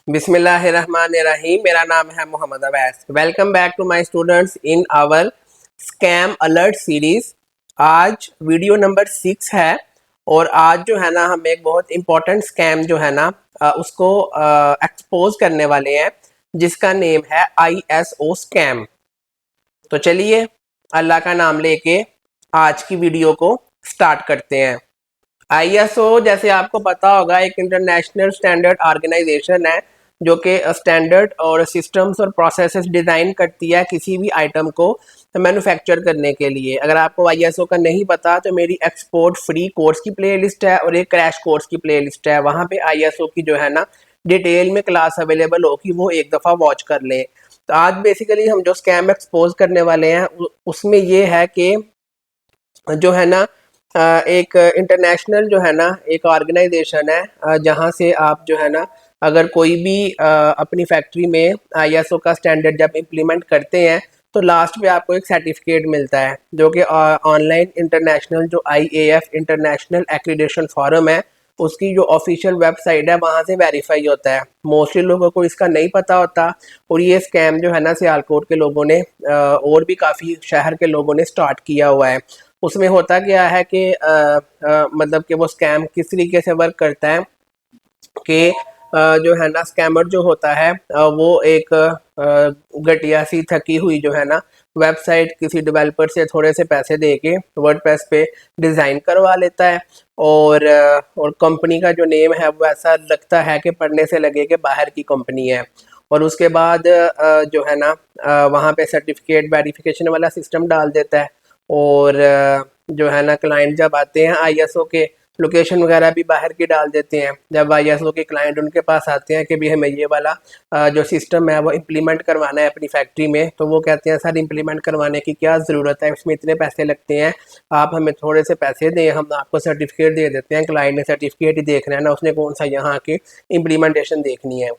बिस्मिल्लाहिर्रहमानिर्रहीम। मेरा नाम है Mohammad Awais. Welcome back to my students in our scam alert series. आज वीडियो नंबर 6 है और आज जो है ना हम एक बहुत इम्पोर्टेंट स्कैम जो है ना उसको एक्सपोज करने वाले हैं, जिसका नेम है ISO स्कैम। तो चलिए अल्लाह का नाम लेके आज की वीडियो को स्टार्ट करते हैं। ISO जैसे आपको पता होगा एक इंटरनेशनल स्टैंडर्ड ऑर्गेनाइजेशन है जो कि स्टैंडर्ड और सिस्टम्स और प्रोसेसेस डिज़ाइन करती है किसी भी आइटम को मैन्युफैक्चर करने के लिए। अगर आपको ISO का नहीं पता तो मेरी एक्सपोर्ट फ्री कोर्स की प्लेलिस्ट है और एक क्रैश कोर्स की प्लेलिस्ट है, वहाँ पे ISO की जो है ना डिटेल में क्लास अवेलेबल होगी, वो एक दफ़ा वॉच कर लें। तो आज बेसिकली हम जो स्कैम एक्सपोज करने वाले हैं उसमें ये है कि जो है ना एक इंटरनेशनल जो है ना एक ऑर्गेनाइजेशन है जहाँ से आप जो है ना अगर कोई भी अपनी फैक्ट्री में ISO का स्टैंडर्ड जब इम्प्लीमेंट करते हैं तो लास्ट पे आपको एक सर्टिफिकेट मिलता है जो कि ऑनलाइन इंटरनेशनल जो IAF इंटरनेशनल एक्रीडेशन फॉरम है उसकी जो ऑफिशियल वेबसाइट है वहाँ से वेरीफाई होता है। मोस्टली लोगों को इसका नहीं पता होता और ये स्कैम जो है ना सियालकोट के लोगों ने और भी काफ़ी शहर के लोगों ने स्टार्ट किया हुआ है। उसमें होता क्या है कि मतलब कि वो स्कैम किस तरीके से वर्क करता है कि जो है ना स्कैमर जो होता है वो एक घटिया सी थकी हुई जो है ना वेबसाइट किसी डेवलपर से थोड़े से पैसे दे के वर्डप्रेस पे डिज़ाइन करवा लेता है और कंपनी का जो नेम है वो ऐसा लगता है कि पढ़ने से लगे कि बाहर की कंपनी है। और उसके बाद जो है ना वहाँ पे सर्टिफिकेट वेरिफिकेशन वाला सिस्टम डाल देता है और जो है ना क्लाइंट जब आते हैं ISO के लोकेशन वगैरह भी बाहर की डाल देते हैं। जब ISO के क्लाइंट उनके पास आते हैं कि भी हमें ये वाला जो सिस्टम है वो इम्प्लीमेंट करवाना है अपनी फैक्ट्री में, तो वो कहते हैं सर इम्प्लीमेंट करवाने की क्या ज़रूरत है, इसमें इतने पैसे लगते हैं, आप हमें थोड़े से पैसे दें, हम आपको सर्टिफिकेट दे देते हैं। क्लाइंट ने सर्टिफिकेट ही देखना है ना, उसने कौन सा यहाँ की इम्प्लीमेंटेशन देखनी है।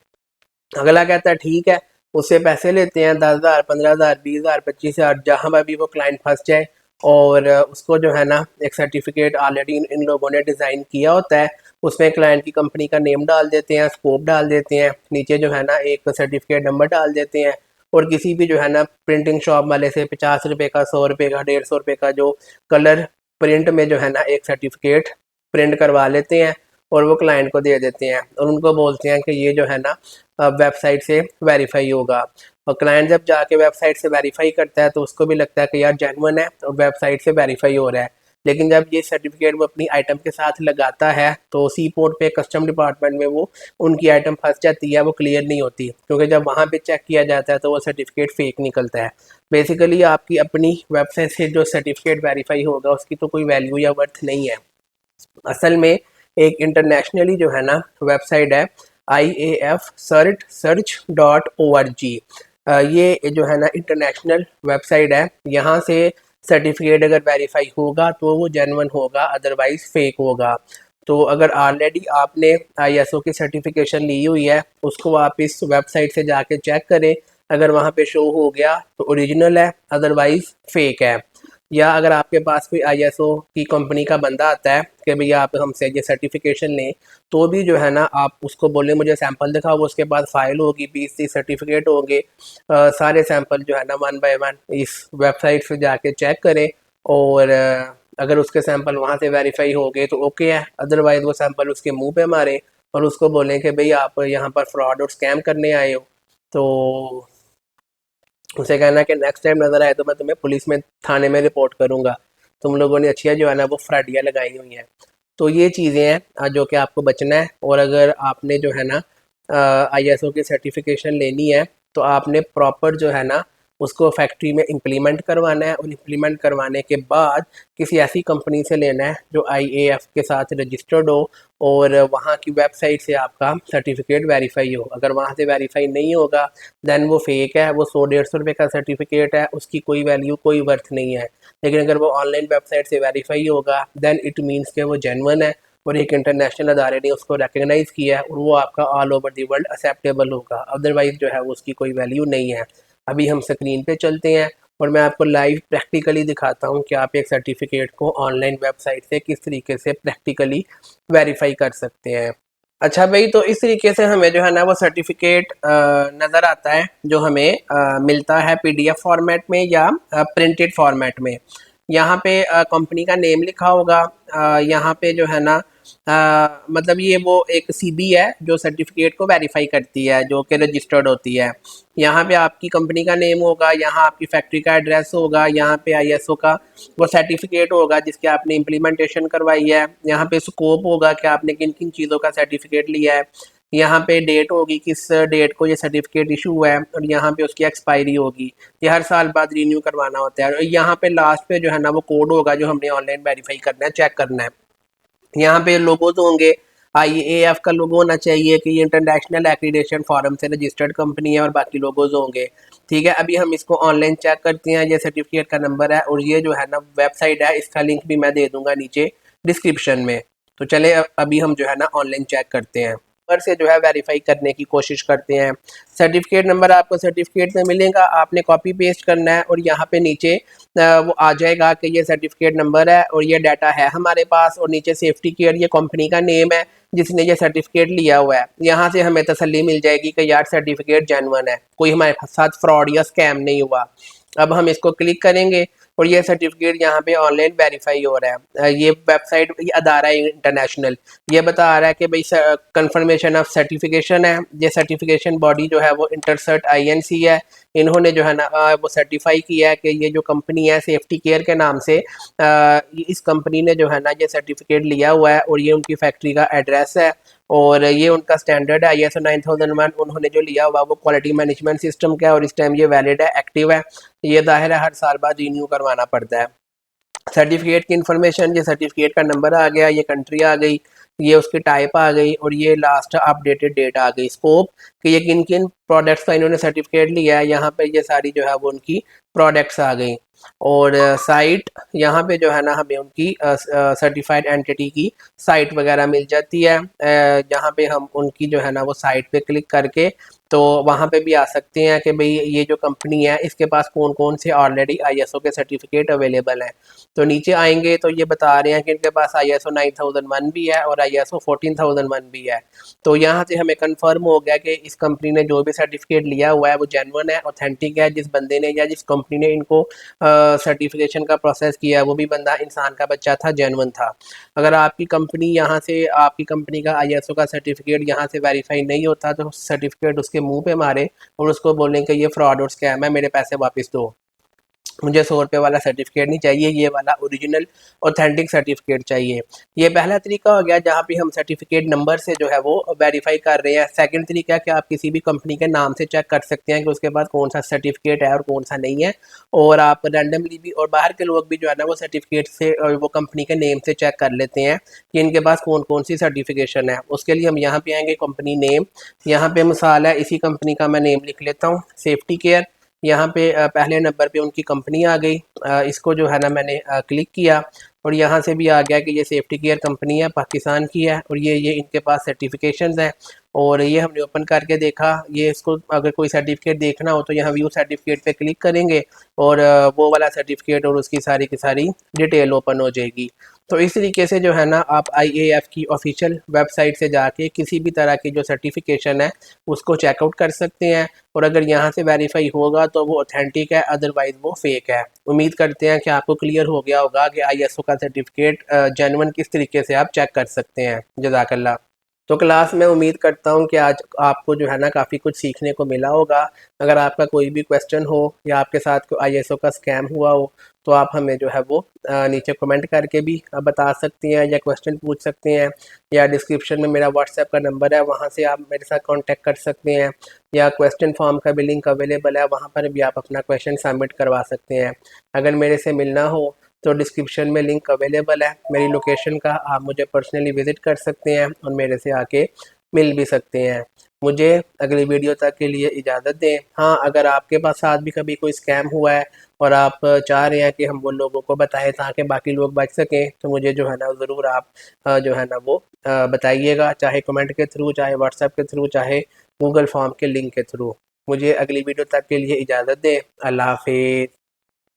अगला कहता है ठीक है, उससे पैसे लेते हैं 10,000 15,000 20,000 25,000 जहाँ पर भी वो क्लाइंट फंस जाए और उसको जो है ना एक सर्टिफिकेट ऑलरेडी इन लोगों ने डिज़ाइन किया होता है, उसमें क्लाइंट की कंपनी का नेम डाल देते हैं, स्कोप डाल देते हैं, नीचे जो है ना एक सर्टिफिकेट नंबर डाल देते हैं और किसी भी जो है ना प्रिंटिंग शॉप वाले से 50 रुपये का 100 रुपये का 150 रुपये का जो कलर प्रिंट में जो है ना एक सर्टिफिकेट प्रिंट करवा लेते हैं और वो क्लाइंट को दे देते हैं और उनको बोलते हैं कि ये जो है ना वेबसाइट से वेरीफाई होगा। और क्लाइंट जब जाके वेबसाइट से वेरीफाई करता है तो उसको भी लगता है कि यार जेन्युइन है और वेबसाइट से वेरीफाई हो रहा है। लेकिन जब ये सर्टिफिकेट वो अपनी आइटम के साथ लगाता है तो सी पोर्ट पे कस्टम डिपार्टमेंट में वो उनकी आइटम फंस जाती है, वो क्लियर नहीं होती, क्योंकि जब वहाँ पे चेक किया जाता है तो वो सर्टिफिकेट फेक निकलता है। बेसिकली आपकी अपनी वेबसाइट से जो सर्टिफिकेट वेरीफाई होगा उसकी तो कोई वैल्यू या वर्थ नहीं है। असल में एक इंटरनेशनली जो है ना वेबसाइट है IAF search.org। ये जो है ना इंटरनेशनल वेबसाइट है, यहाँ से सर्टिफिकेट अगर वेरीफाई होगा तो वो जेन्युइन होगा, अदरवाइज फेक होगा। तो अगर ऑलरेडी आपने ISO की सर्टिफिकेशन ली हुई है उसको आप इस वेबसाइट से जाके चेक करें, अगर वहाँ पे शो हो गया तो ओरिजिनल है, अदरवाइज फेक है। या अगर आपके पास कोई ISO की कंपनी का बंदा आता है कि भैया आप हमसे ये सर्टिफिकेशन लें, तो भी जो है ना आप उसको बोले मुझे सैंपल दिखाओ, उसके पास फाइल होगी, 20-30 सर्टिफिकेट होंगे, सारे सैंपल जो है ना 1 बाय 1 इस वेबसाइट से जाके चेक करें और अगर उसके सैंपल वहाँ से वेरीफाई हो गए तो ओके है, अदरवाइज वो सैंपल उसके मुंह पे मारे और उसको बोलें कि भाई आप यहाँ पर फ्रॉड और स्कैम करने आए हो। तो उसे कहना कि नेक्स्ट टाइम नज़र आए तो मैं तुम्हें पुलिस में थाने में रिपोर्ट करूँगा, तुम लोगों ने अच्छी जो है ना वो फ्रडियाँ लगाई हुई हैं। तो ये चीज़ें हैं जो कि आपको बचना है। और अगर आपने जो है ना ISO की सर्टिफिकेशन लेनी है तो आपने प्रॉपर जो है ना उसको फैक्ट्री में इम्प्लीमेंट करवाना है और इम्प्लीमेंट करवाने के बाद किसी ऐसी कंपनी से लेना है जो IAF के साथ रजिस्टर्ड हो और वहाँ की वेबसाइट से आपका सर्टिफिकेट वेरीफाई हो। अगर वहाँ से वेरीफाई नहीं होगा देन वो फेक है, वो 100-150 रुपये का सर्टिफिकेट है, उसकी कोई वैल्यू कोई वर्थ नहीं है। लेकिन अगर वो ऑनलाइन वेबसाइट से वेरीफाई होगा देन इट मीन्स कि वो जेन्युइन है और एक इंटरनेशनल अदारे ने उसको रिकग्नाइज़ किया है और वो आपका all over the world acceptable होगा, अदरवाइज़ जो है वो उसकी कोई वैल्यू नहीं है। अभी हम स्क्रीन पे चलते हैं और मैं आपको लाइव प्रैक्टिकली दिखाता हूँ कि आप एक सर्टिफिकेट को ऑनलाइन वेबसाइट से किस तरीके से प्रैक्टिकली वेरीफाई कर सकते हैं। अच्छा भाई, तो इस तरीके से हमें जो है ना वो सर्टिफिकेट नज़र आता है, जो हमें मिलता है पीडीएफ फॉर्मेट में या प्रिंटेड फॉर्मेट में। यहाँ पे कंपनी का नेम लिखा होगा। यहाँ पे जो है ना मतलब ये वो एक सीबी है जो सर्टिफिकेट को वेरीफाई करती है, जो कि रजिस्टर्ड होती है। यहाँ पे आपकी कंपनी का नेम होगा, यहाँ आपकी फैक्ट्री का एड्रेस होगा, यहाँ पे आईएसओ का वो सर्टिफिकेट होगा जिसके आपने इम्प्लीमेंटेशन करवाई है। यहाँ पे स्कोप होगा कि आपने किन किन चीज़ों का सर्टिफिकेट लिया है। यहाँ पे डेट होगी, किस डेट को ये सर्टिफिकेट इशू हुआ है, और यहाँ पे उसकी एक्सपायरी होगी। ये हर साल बाद रिन्यू करवाना होता है। और यहाँ पे लास्ट पे जो है ना वो कोड होगा जो हमने ऑनलाइन वेरीफाई करना है, चेक करना है। यहाँ पे लोगोज होंगे, IAF का लोगो होना चाहिए कि ये इंटरनेशनल एक्रीडेशन फॉरम से रजिस्टर्ड कंपनी है, और बाकी लोगोज होंगे। ठीक है, अभी हम इसको ऑनलाइन चेक करते हैं। ये सर्टिफिकेट का नंबर है, और ये जो है ना वेबसाइट है, इसका लिंक भी मैं दे दूंगा नीचे डिस्क्रिप्शन में। तो चले अभी हम जो है ना ऑनलाइन चेक करते हैं, नंबर से जो है वेरीफाई करने की कोशिश करते हैं। सर्टिफिकेट नंबर आपको सर्टिफिकेट में मिलेगा, आपने कॉपी पेस्ट करना है, और यहाँ पे नीचे वो आ जाएगा कि ये सर्टिफिकेट नंबर है और ये डाटा है हमारे पास, और नीचे सेफ्टी केयर ये कंपनी का नेम है जिसने ये सर्टिफिकेट लिया हुआ है। यहाँ से हमें तसल्ली मिल जाएगी कि यार सर्टिफिकेट जेन्युइन है, कोई हमारे साथ फ्रॉड या स्कैम नहीं हुआ। अब हम इसको क्लिक करेंगे और ये सर्टिफिकेट यहाँ पे ऑनलाइन वेरीफाई हो रहा है। ये वेबसाइट ये अदारा इंटरनेशनल ये बता रहा है कि भाई कंफर्मेशन ऑफ सर्टिफिकेशन है। ये सर्टिफिकेशन बॉडी जो है वो इंटरसर्ट INC है। इन्होंने जो है ना वो सर्टिफाई किया है कि ये जो कंपनी है सेफ्टी केयर के नाम से, इस कंपनी ने जो है ना ये सर्टिफिकेट लिया हुआ है, और ये उनकी फैक्ट्री का एड्रेस है, और ये उनका स्टैंडर्ड है ISO 9001। उन्होंने जो लिया हुआ वो क्वालिटी मैनेजमेंट सिस्टम का है, और इस टाइम ये वैलिड है, एक्टिव है। ये जाहिर है हर साल बाद रिन्यू करवाना पड़ता है। सर्टिफिकेट की इन्फॉर्मेशन, ये सर्टिफिकेट का नंबर आ गया, ये कंट्री आ गई, ये उसकी टाइप आ गई, और ये लास्ट अपडेटेड डेट आ गई। स्कोप कि ये किन किन प्रोडक्ट्स का इन्होंने सर्टिफिकेट लिया है, यहाँ पे ये सारी जो है वो उनकी प्रोडक्ट्स आ गई। और साइट यहाँ पे जो है ना हमें उनकी सर्टिफाइड एंटिटी की साइट वगैरह मिल जाती है। यहाँ पे हम उनकी जो है ना वो साइट पे क्लिक करके तो वहाँ पे भी आ सकते हैं कि भाई ये जो कंपनी है इसके पास कौन कौन से ऑलरेडी ISO के सर्टिफिकेट अवेलेबल हैं। तो नीचे आएंगे तो ये बता रहे हैं कि इनके पास ISO 9001 भी है और ISO 14001 भी है। तो यहाँ से हमें कंफर्म हो गया कि इस कंपनी ने जो भी सर्टिफिकेट लिया हुआ है वो जेन्युइन है, ऑथेंटिक है। जिस बंदे ने या जिस कंपनी ने इनको सर्टिफिकेशन का प्रोसेस किया वो भी बंदा इंसान का बच्चा था, जेन्युइन था। अगर आपकी कंपनी यहाँ से आपकी कंपनी का ISO का सर्टिफिकेट यहाँ से वेरीफाई नहीं होता तो सर्टिफिकेट उसके मुंह पे मारे और उसको बोलें कि ये फ्रॉड और स्कैम है, मेरे पैसे वापस दो, मुझे 100 रुपये वाला सर्टिफिकेट नहीं चाहिए, ये वाला ओरिजिनल ऑथेंटिक सर्टिफिकेट चाहिए। ये पहला तरीका हो गया जहाँ पे हम सर्टिफिकेट नंबर से जो है वो वेरीफाई कर रहे हैं। सेकंड तरीका है कि आप किसी भी कंपनी के नाम से चेक कर सकते हैं कि उसके पास कौन सा सर्टिफिकेट है और कौन सा नहीं है, और आप रैंडमली भी और बाहर के लोग भी जो है ना वो सर्टिफिकेट से वो कंपनी के नेम से चेक कर लेते हैं कि इनके पास कौन कौन सी सर्टिफिकेशन है। उसके लिए हम यहाँ पे आएंगे कंपनी नेम, यहाँ पे मिसाल है इसी कंपनी का मैं नेम लिख लेता हूँ, सेफ्टी केयर। यहाँ पे पहले नंबर पे उनकी कंपनी आ गई। इसको जो है ना मैंने क्लिक किया और यहाँ से भी आ गया कि ये सेफ्टी केयर कंपनी है, पाकिस्तान की है, और ये इनके पास सर्टिफिकेशंस हैं। और ये हमने ओपन करके देखा, ये इसको अगर कोई सर्टिफिकेट देखना हो तो यहाँ व्यू सर्टिफिकेट पे क्लिक करेंगे और वो वाला सर्टिफिकेट और उसकी सारी की सारी डिटेल ओपन हो जाएगी। तो इस तरीके से जो है ना आप IAF की ऑफिशियल वेबसाइट से जाके किसी भी तरह की जो सर्टिफिकेशन है उसको चेकआउट कर सकते हैं, और अगर यहाँ से वेरीफाई होगा तो वो ऑथेंटिक है, अदरवाइज वो फेक है। उम्मीद करते हैं कि आपको क्लियर हो गया होगा कि ISO का सर्टिफिकेट जेन्युइन किस तरीके से आप चेक कर सकते हैं। जज़ाकल्लाह। तो क्लास में उम्मीद करता हूँ कि आज आपको जो है ना काफ़ी कुछ सीखने को मिला होगा। अगर आपका कोई भी क्वेश्चन हो या आपके साथ कोई ISO का स्कैम हुआ हो तो आप हमें जो है वो नीचे कमेंट करके भी बता सकती हैं या क्वेश्चन पूछ सकते हैं, या डिस्क्रिप्शन में मेरा व्हाट्सएप का नंबर है, वहाँ से आप मेरे साथ कांटेक्ट कर सकते हैं, या क्वेश्चन फॉर्म का भी लिंक अवेलेबल है, वहाँ पर भी आप अपना क्वेश्चन सबमिट करवा सकते हैं। अगर मेरे से मिलना हो तो डिस्क्रिप्शन में लिंक अवेलेबल है मेरी लोकेशन का, आप मुझे पर्सनली विज़िट कर सकते हैं और मेरे से आके मिल भी सकते हैं। मुझे अगली वीडियो तक के लिए इजाज़त दें। हाँ, अगर आपके पास साथ भी कभी कोई स्कैम हुआ है और आप चाह रहे हैं कि हम वो लोगों को बताएं ताकि बाकी लोग बच सकें, तो मुझे जो है ना ज़रूर आप जो है ना वो बताइएगा, चाहे कमेंट के थ्रू, चाहे व्हाट्सएप के थ्रू, चाहे गूगल फॉर्म के लिंक के थ्रू। मुझे अगली वीडियो तक के लिए इजाज़त दें। अल्लाह हाफिज़।